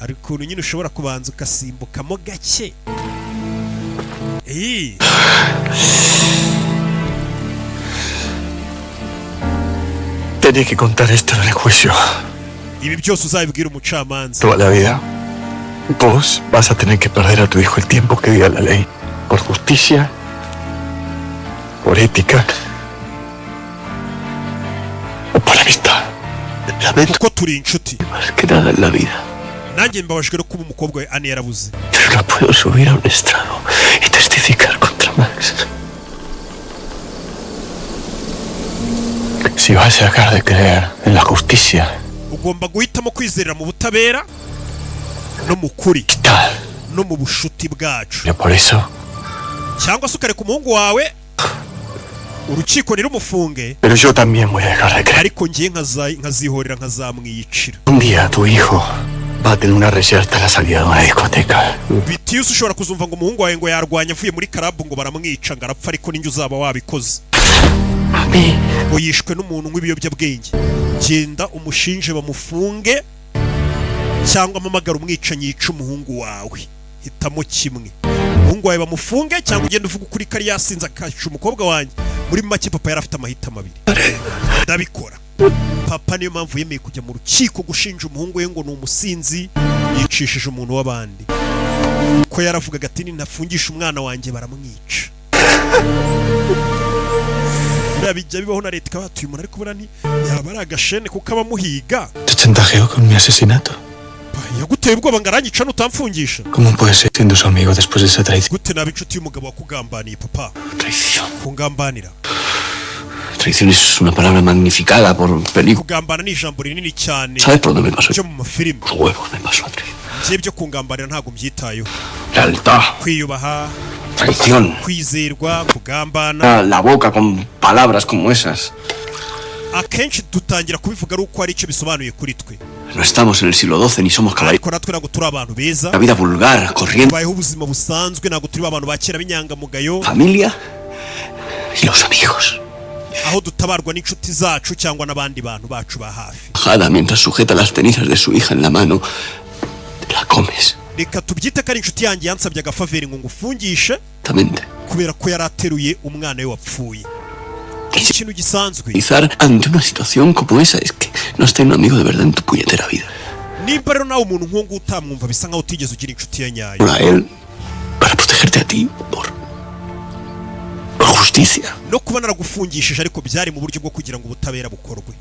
hari ukuntu nyine ushobora kubanza ukasimbukamo gake. Tenía que contar esto en el juicio. Ibi byose uzabibwira umucamanza. Toda la vida. Vos vas a tener que perder a tu hijo el tiempo que diga la ley. Por justicia, por ética o por amistad. Lamento Kuko turi inshuti. más que nada en la vida. Nanjye mbabajwe no kuba umukobwa we Anne yarabuze. Pero no puedo subir a un estrado y testificar contra Max. Si vas a dejar de creer en la justicia, Ugomba guhitamo kwizerera mu butabera no mu kuri tal. no mu bushuti bwacu. Yo por eso, Cyangwa se ukareka umuhungu wawe urukiko nirumufunge, pero yo también voy a dejar de creer. ariko ngiye nkazihorera nkazamwiyicira. Un día tu hijo va a tener una reyerta a la salida de una discoteca. Bitiyuse ushobora kuzumva ngo umuhungu wawe ngo yarwanya avuye muri karabu ngo baramwica ngo arapfa, ariko ninjye uzaba wabikoze. A mí. Ngo yishwe n'umuntu w'ibiyobyabwenge. Genda umushinje bamufunge cyangwa amamagara umwicanyi yica umuhungu wawe. Hitamo kimwe. Umuhungu wawe bamufunge cyangwa ugenda uvuga ukuri kari yasinze akaca umukobwa wanjye. Muri make papa yari afite amahitamo abiri. Ndabikora. Papa niyo mpamvu yemeye kujya mu rukiko gushinja umuhungu we ngo ni umusinzi yicishije umuntu w'abandi. Ko yaravugaga ati ninafungisha umwana wanjye baramwica. Bijya bibaho na leta ikabatuye umuntu ariko burani yaba ari agashene kuko abamuhiga. ¿Te chantajeó con mi asesinato? Yaguteye ubwoba ngo aranyica nutamfungisha. ¿Cómo puedes ser siendo su amigo después de esa traición? Gute naba inshuti y'umugabo wakugambaniye papa. Traición. Kungambanira. Traición es una palabra magnificada por película. Kugambana ni ijambo rinini cyane. ¿Sabes por dónde me pasó? Cyo mu mafilime. Los huevos me pasó a mí. Ngiye byo kungambanira ntago mbyitayo. Lealtad. Kwiyubaha. Traición. Kwizerwa, kugambana. La boca con palabras como esas. Akenshi dutangira kubivuga ari uko ari icyo bisobanuye kuri twe. No estamos en el siglo XII ni somos caballeros. Ariko natwe ntabwo turi abantu beza. La vida vulgar, corriente. Bayeho ubuzima busanzwe, ntabwo turi abantu bakera b'inyangamugayo. Familia y los amigos. Aho dutabarwa n'inshuti zacu cyangwa n'abandi bantu bacu ba hafi. Jada mientras sujeta las cenizas de su hija en la mano, te la comes. Reka tubyite ko ari inshuti yanjye yansabye agafaveri ngo ngufungishe Exactamente. kubera ko yari ateruye umwana we wapfuye. Ikintu gisanzwe. Quizás ante una situación como esa es que no has tenido un amigo de verdad en tu puñetera vida. Nimba rero nawe umuntu nk'uwo utamwumva bisa nkaho utigeze ugira inshuti ya nyayo. Por a él, para protegerte a ti, por justicia. No kuba naragufungishije ariko byari mu buryo bwo kugira ngo ubutabera bukorwe.